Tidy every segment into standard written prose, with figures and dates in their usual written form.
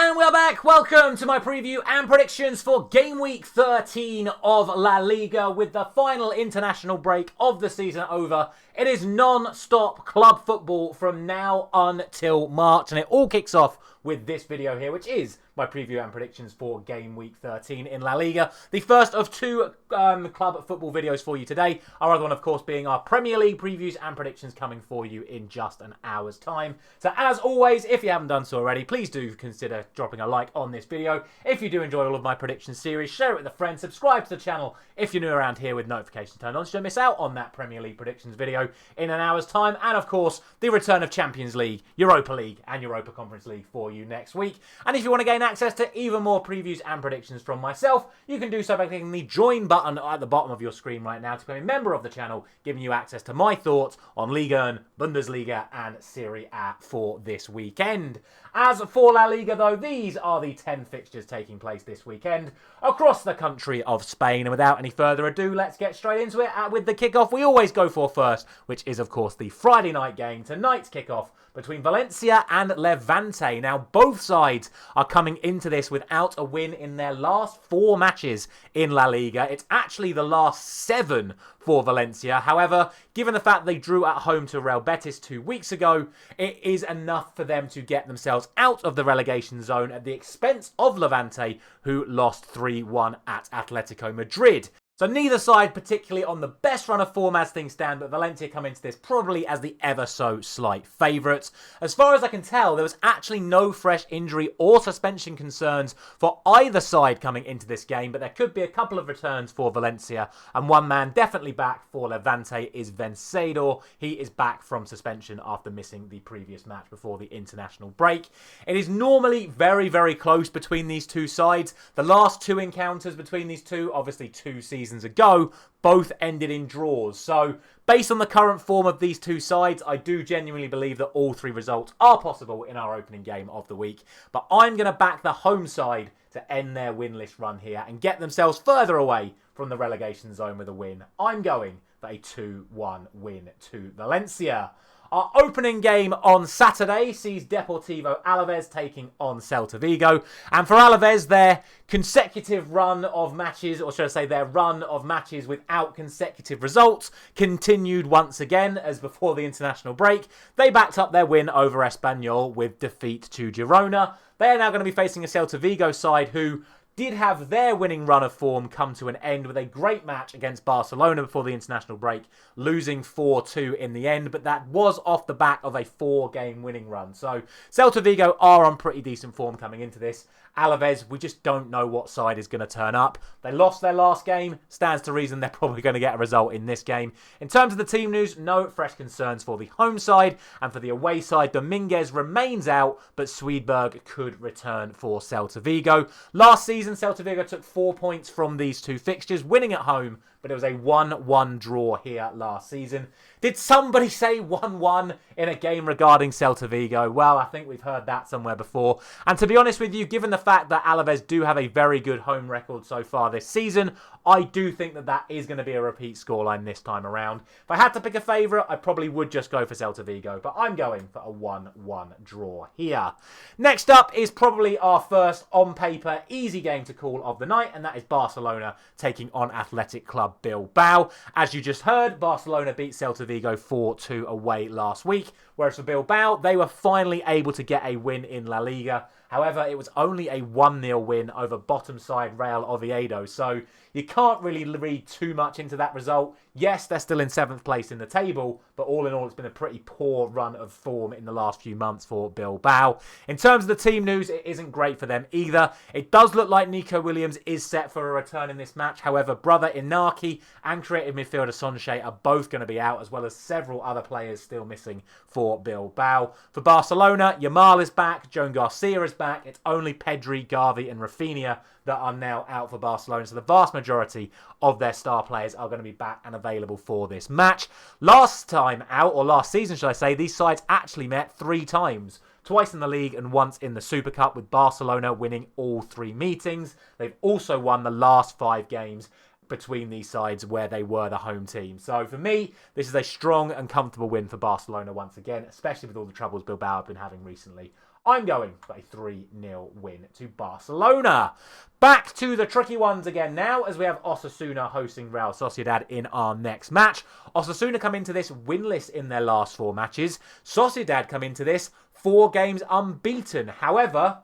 And we're back. Welcome to my preview and predictions for Game Week 13 of La Liga. With the final international break of the season over, it is non-stop club football from now until March. And it all kicks off with this video here, which is my preview and predictions for Game Week 13 in La Liga. The first of two club football videos for you today. Our other one, of course, being our Premier League previews and predictions coming for you in just an hour's time. So as always, if you haven't done so already, please do consider dropping a like on this video. If you do enjoy all of my prediction series, share it with a friend, subscribe to the channel if you're new around here with notifications turned on so you don't miss out on that Premier League predictions video in an hour's time. And of course, the return of Champions League, Europa League and Europa Conference League for you next week. And if you want to gain access to even more previews and predictions from myself, you can do so by clicking the join button at the bottom of your screen right now to become a member of the channel, giving you access to my thoughts on Liga, Bundesliga and Serie A for this weekend. As for La Liga though, these are the 10 fixtures taking place this weekend across the country of Spain. And without any further ado, let's get straight into it with the kickoff we always go for first, which is of course the Friday night game, tonight's kickoff between Valencia and Levante. Now, both sides are coming into this without a win in their last 4 matches in La Liga. It's actually the last 7 for Valencia. However, given the fact they drew at home to Real Betis 2 weeks ago, it is enough for them to get themselves out of the relegation zone at the expense of Levante, who lost 3-1 at Atletico Madrid. So neither side particularly on the best run of form as things stand, but Valencia come into this probably as the ever so slight favourites. As far as I can tell, there was actually no fresh injury or suspension concerns for either side coming into this game, but there could be a couple of returns for Valencia, and one man definitely back for Levante is Vencedor. He is back from suspension after missing the previous match before the international break. It is normally very, very close between these two sides. The last 2 encounters between these two, obviously 2 seasons ago, both ended in draws. So based on the current form of these two sides, I do genuinely believe that all 3 results are possible in our opening game of the week. But I'm going to back the home side to end their winless run here and get themselves further away from the relegation zone with a win. I'm going for a 2-1 win to Valencia. Our opening game on Saturday sees Deportivo Alaves taking on Celta Vigo. And for Alaves, their consecutive run of matches, or should I say their run of matches without consecutive results, continued once again as before the international break. They backed up their win over Espanyol with defeat to Girona. They are now going to be facing a Celta Vigo side who did have their winning run of form come to an end with a great match against Barcelona before the international break, losing 4-2 in the end, but that was off the back of a 4-game winning run. So Celta Vigo are on pretty decent form coming into this. Alaves, we just don't know what side is going to turn up. They lost their last game. Stands to reason they're probably going to get a result in this game. In terms of the team news, no fresh concerns for the home side. And for the away side, Dominguez remains out, but Swedberg could return for Celta Vigo. Last season, Celta Vigo took 4 points from these 2 fixtures, winning at home, but it was a 1-1 draw here last season. Did somebody say 1-1 in a game regarding Celta Vigo? Well, I think we've heard that somewhere before. And to be honest with you, given the fact that Alaves do have a very good home record so far this season, I do think that that is going to be a repeat scoreline this time around. If I had to pick a favourite, I probably would just go for Celta Vigo, but I'm going for a 1-1 draw here. Next up is probably our first on-paper easy game to call of the night, and that is Barcelona taking on Athletic Club Bilbao. As you just heard, Barcelona beat Celta Vigo 4-2 away last week, whereas for Bilbao, they were finally able to get a win in La Liga. However, it was only a 1-0 win over bottom side Real Oviedo, so you can't really read too much into that result. Yes, they're still in 7th place in the table, but all in all, it's been a pretty poor run of form in the last few months for Bilbao. In terms of the team news, it isn't great for them either. It does look like Nico Williams is set for a return in this match. However, brother Inaki and creative midfielder Sonche are both going to be out, as well as several other players still missing for Bilbao. For Barcelona, Yamal is back, Joan Garcia is back. It's only Pedri, Gavi and Rafinha that are now out for Barcelona. So the vast majority of their star players are going to be back and available for this match. Last time out, or last season should I say, these sides actually met 3 times. Twice in the league and once in the Super Cup, with Barcelona winning all 3 meetings. They've also won the last 5 games between these sides where they were the home team. So for me, this is a strong and comfortable win for Barcelona once again, especially with all the troubles Bilbao have been having recently. I'm going for a 3-0 win to Barcelona. Back to the tricky ones again now, as we have Osasuna hosting Real Sociedad in our next match. Osasuna come into this winless in their last 4 matches. Sociedad come into this 4 games unbeaten. However,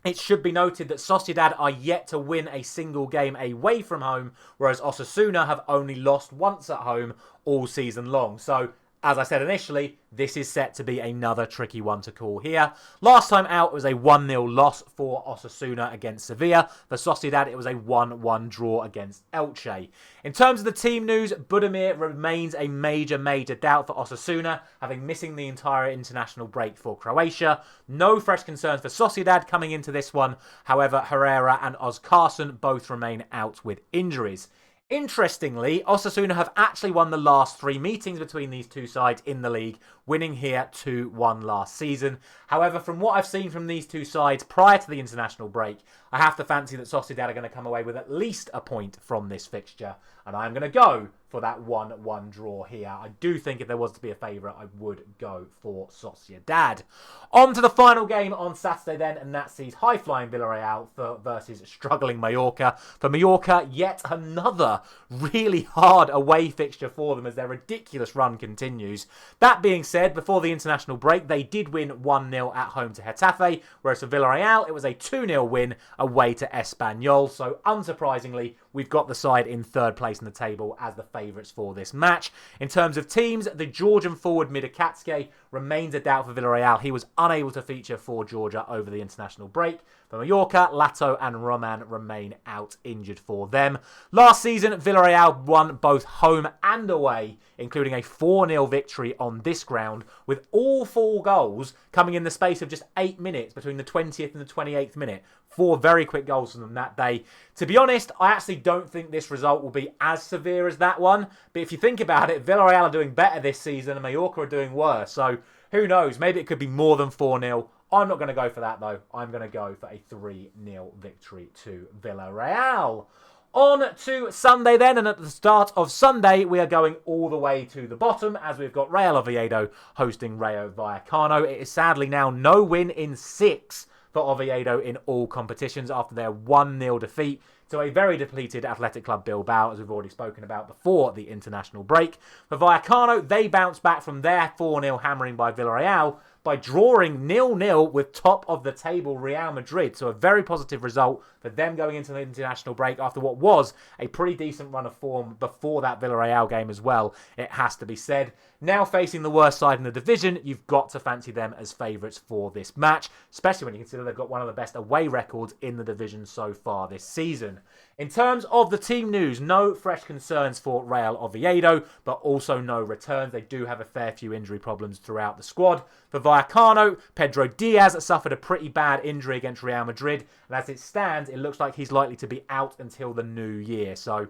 it should be noted that Sociedad are yet to win a single game away from home, whereas Osasuna have only lost once at home all season long. So, as I said initially, this is set to be another tricky one to call here. Last time out, it was a 1-0 loss for Osasuna against Sevilla. For Sociedad, it was a 1-1 draw against Elche. In terms of the team news, Budimir remains a major doubt for Osasuna, having missing the entire international break for Croatia. No fresh concerns for Sociedad coming into this one. However, Herrera and Oz Carson both remain out with injuries. Interestingly, Osasuna have actually won the last 3 meetings between these two sides in the league, winning here 2-1 last season. However, from what I've seen from these two sides prior to the international break, I have to fancy that Sociedad are going to come away with at least a point from this fixture, and I'm going to go for that 1-1 draw here. I do think if there was to be a favourite, I would go for Sociedad. On to the final game on Saturday then, and that sees high-flying Villarreal versus struggling Mallorca. For Mallorca, yet another really hard away fixture for them as their ridiculous run continues. That being said, before the international break, they did win 1-0 at home to Getafe, whereas for Villarreal, it was a 2-0 win away to Espanyol. So, unsurprisingly, we've got the side in 3rd place in the table as the favourites for this match. In terms of teams, the Georgian forward Midakatske remains a doubt for Villarreal. He was unable to feature for Georgia over the international break. For Mallorca, Lato and Roman remain out injured for them. Last season, Villarreal won both home and away, including a 4-0 victory on this ground, with all 4 goals coming in the space of just 8 minutes between the 20th and the 28th minute. 4 very quick goals from them that day. To be honest, I actually don't think this result will be as severe as that one. But if you think about it, Villarreal are doing better this season and Mallorca are doing worse. So who knows? Maybe it could be more than 4-0. I'm not going to go for that though. I'm going to go for a 3-0 victory to Villarreal. On to Sunday then, and at the start of Sunday, we are going all the way to the bottom as we've got Real Oviedo hosting Rayo Vallecano. It is sadly now no win in 6 for Oviedo in all competitions after their 1-0 defeat to a very depleted Athletic Club Bilbao, as we've already spoken about before the international break. For Vallecano, they bounced back from their 4-0 hammering by Villarreal by drawing 0-0 with top-of-the-table Real Madrid. So a very positive result for them going into the international break after what was a pretty decent run of form before that Villarreal game as well, it has to be said. Now facing the worst side in the division, you've got to fancy them as favourites for this match, especially when you consider they've got one of the best away records in the division so far this season. In terms of the team news, no fresh concerns for Real Oviedo, but also no returns. They do have a fair few injury problems throughout the squad. For Vallecano, Pedro Diaz suffered a pretty bad injury against Real Madrid, and as it stands, it looks like he's likely to be out until the new year. So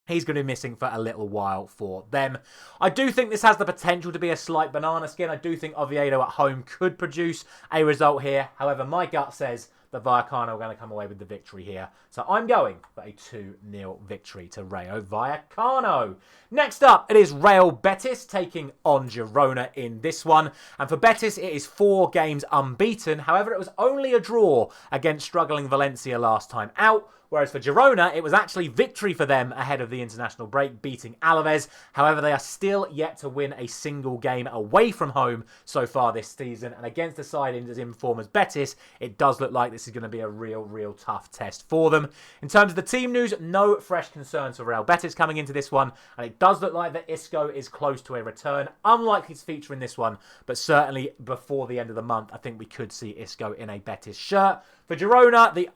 he's going to be missing for a little while for them. I do think this has the potential to be a slight banana skin. I do think Oviedo at home could produce a result here. However, my gut says that Vallecano are going to come away with the victory here. So I'm going for a 2-0 victory to Rayo Vallecano. Next up, it is Real Betis taking on Girona in this one. And for Betis, it is 4 games unbeaten. However, it was only a draw against struggling Valencia last time out. Whereas for Girona, it was actually victory for them ahead of the international break, beating Alaves. However, they are still yet to win a single game away from home so far this season. And against a side as in form as Betis, it does look like this is going to be a real tough test for them. In terms of the team news, no fresh concerns for Real Betis coming into this one. And it does look like that Isco is close to a return. Unlikely to feature in this one, but certainly before the end of the month, I think we could see Isco in a Betis shirt. For Girona,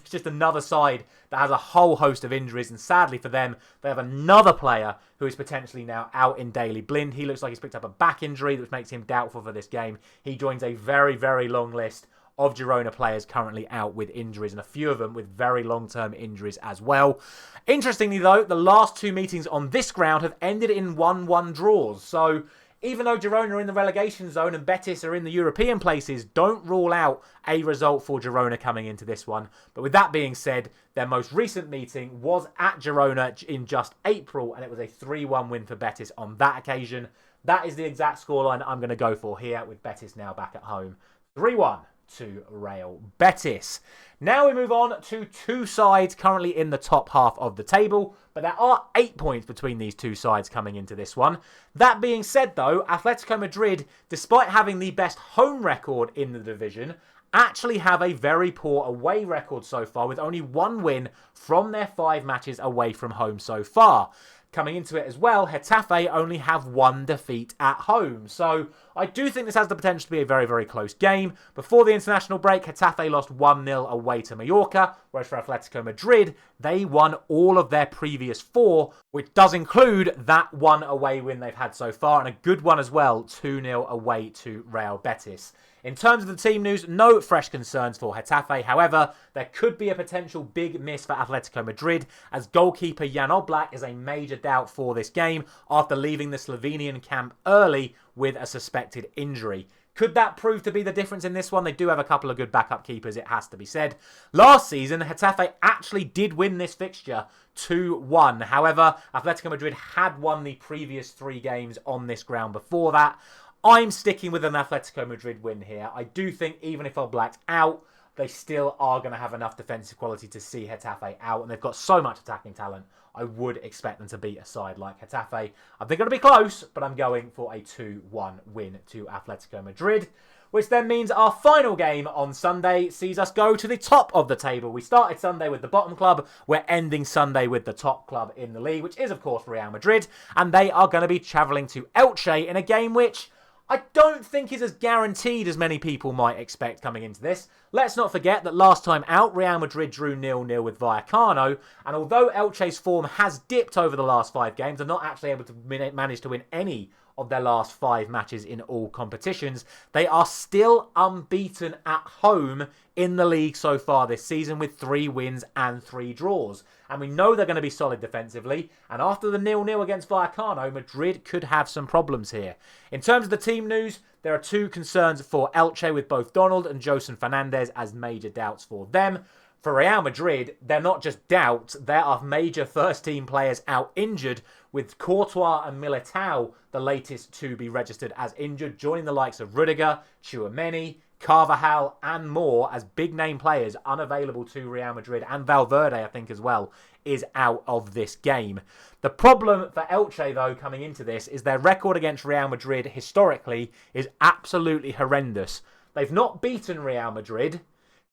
just another side that has a whole host of injuries, and sadly for them, they have another player who is potentially now out in daily blind. He looks like he's picked up a back injury, which makes him doubtful for this game. He joins a very long list of Girona players currently out with injuries, and a few of them with very long-term injuries as well. Interestingly though, the last 2 meetings on this ground have ended in 1-1 draws, so even though Girona are in the relegation zone and Betis are in the European places, don't rule out a result for Girona coming into this one. But with that being said, their most recent meeting was at Girona in just April, and it was a 3-1 win for Betis on that occasion. That is the exact scoreline I'm going to go for here, with Betis now back at home 3-1 to Real Betis. Now we move on to two sides currently in the top half of the table, but there are 8 points between these two sides coming into this one. That being said though, Atletico Madrid, despite having the best home record in the division, actually have a very poor away record so far, with only one win from their 5 matches away from home so far. Coming into it as well, Getafe only have 1 defeat at home. So I do think this has the potential to be a very, very close game. Before the international break, Getafe lost 1-0 away to Mallorca, whereas for Atletico Madrid, they won all of their previous 4, which does include that 1 away win they've had so far, and a good one as well, 2-0 away to Real Betis. In terms of the team news, no fresh concerns for Getafe. However, there could be a potential big miss for Atletico Madrid, as goalkeeper Jan Oblak is a major doubt for this game after leaving the Slovenian camp early with a suspected injury. Could that prove to be the difference in this one? They do have a couple of good backup keepers, it has to be said. Last season, Getafe actually did win this fixture 2-1. However, Atletico Madrid had won the previous 3 games on this ground before that. I'm sticking with an Atletico Madrid win here. I do think even if Oblak's out, they still are going to have enough defensive quality to see Getafe out, and they've got so much attacking talent. I would expect them to beat a side like Getafe. I think it'll be close, but I'm going for a 2-1 win to Atletico Madrid, which then means our final game on Sunday sees us go to the top of the table. We started Sunday with the bottom club. We're ending Sunday with the top club in the league, which is, of course, Real Madrid, and they are going to be travelling to Elche in a game which I don't think is as guaranteed as many people might expect coming into this. Let's not forget that last time out, Real Madrid drew 0-0 with Vallecano, and although Elche's form has dipped over the last 5 games, they're not actually able to manage to win any of their last 5 matches in all competitions. They are still unbeaten at home in the league so far this season, with 3 wins and 3 draws. And we know they're going to be solid defensively, and after the 0-0 against Vallecano, Madrid could have some problems here. In terms of the team news, there are 2 concerns for Elche, with both Donald and Joson Fernandez as major doubts for them. For Real Madrid, they're not just doubts, there are major first-team players out injured, with Courtois and Militao the latest to be registered as injured, joining the likes of Rudiger, Tchouaméni, Carvajal and more as big-name players unavailable to Real Madrid, and Valverde, I think, as well, is out of this game. The problem for Elche, though, coming into this, is their record against Real Madrid historically is absolutely horrendous. They've not beaten Real Madrid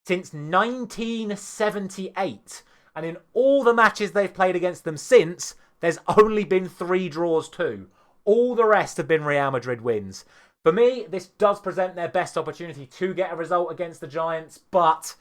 since 1978, and in all the matches they've played against them since, there's only been 3 draws too. All the rest have been Real Madrid wins. For me, this does present their best opportunity to get a result against the Giants, but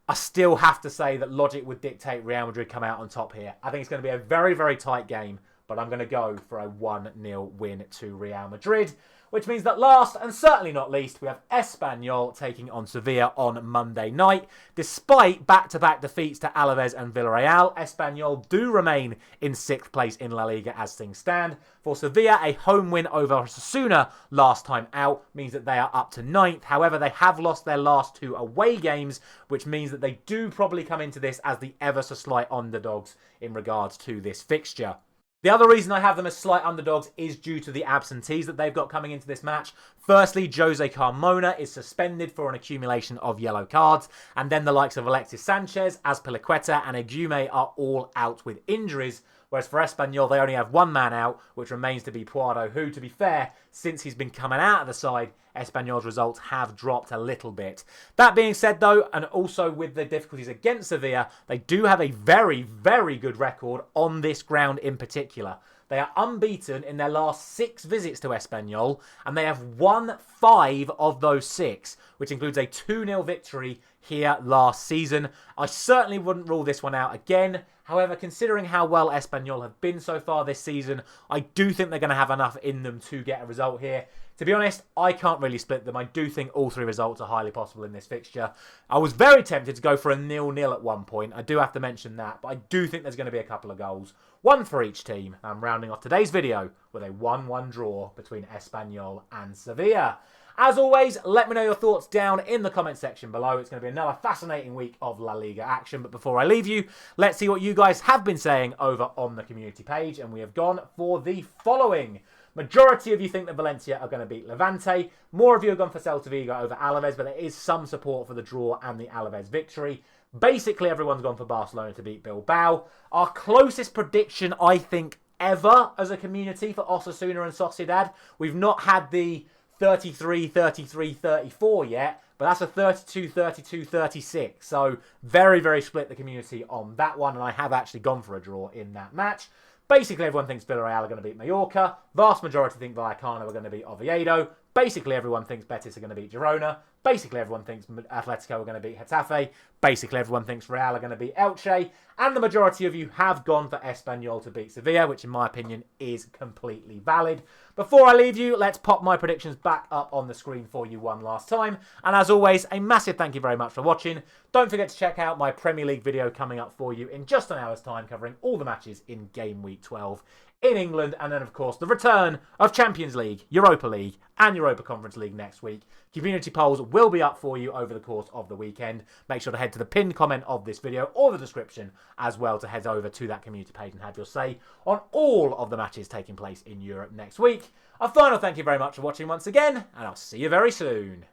I still have to say that logic would dictate Real Madrid come out on top here. I think it's going to be a very, very tight game, but I'm going to go for a 1-0 win to Real Madrid, which means that last and certainly not least, we have Espanyol taking on Sevilla on Monday night. Despite back-to-back defeats to Alaves and Villarreal, Espanyol do remain in 6th place in La Liga as things stand. For Sevilla, a home win over Osasuna last time out means that they are up to 9th. However, they have lost their last 2 away games, which means that they do probably come into this as the ever so slight underdogs in regards to this fixture. The other reason I have them as slight underdogs is due to the absentees that they've got coming into this match. Firstly, Jose Carmona is suspended for an accumulation of yellow cards, and then the likes of Alexis Sanchez, Azpilicueta and Egume are all out with injuries, whereas for Espanyol they only have 1 man out, which remains to be Puado, who, to be fair, since he's been coming out of the side, Espanyol's results have dropped a little bit. That being said, though, and also with the difficulties against Sevilla, they do have a very, very good record on this ground in particular. They are unbeaten in their last 6 visits to Espanyol, and they have won 5 of those 6, which includes a 2-0 victory here last season. I certainly wouldn't rule this one out again. However, considering how well Espanyol have been so far this season, I do think they're going to have enough in them to get a result here. To be honest, I can't really split them. I do think all 3 results are highly possible in this fixture. I was very tempted to go for a 0-0 at one point. I do have to mention that, but I do think there's going to be a couple of goals. 1 for each team. I'm rounding off today's video with a 1-1 draw between Espanyol and Sevilla. As always, let me know your thoughts down in the comment section below. It's going to be another fascinating week of La Liga action. But before I leave you, let's see what you guys have been saying over on the community page. And we have gone for the following. Majority of you think that Valencia are going to beat Levante. More of you have gone for Celta Vigo over Alaves, but there is some support for the draw and the Alaves victory. Basically, everyone's gone for Barcelona to beat Bilbao. Our closest prediction, I think, ever as a community for Osasuna and Sociedad. We've not had the 33, 33, 34 yet, but that's a 32, 32, 36. So very, very split the community on that one, and I have actually gone for a draw in that match. Basically, everyone thinks Villarreal are going to beat Mallorca. Vast majority think Vallecano are going to beat Oviedo. Basically, everyone thinks Betis are going to beat Girona. Basically, everyone thinks Atletico are going to beat Getafe. Basically, everyone thinks Real are going to beat Elche. And the majority of you have gone for Espanyol to beat Sevilla, which in my opinion is completely valid. Before I leave you, let's pop my predictions back up on the screen for you one last time. And as always, a massive thank you very much for watching. Don't forget to check out my Premier League video coming up for you in just an hour's time, covering all the matches in Game Week 12 in England, and then of course the return of Champions League, Europa League and Europa Conference League next week. Community polls will be up for you over the course of the weekend. Make sure to head to the pinned comment of this video or the description as well to head over to that community page and have your say on all of the matches taking place in Europe next week. A final thank you very much for watching once again, and I'll see you very soon.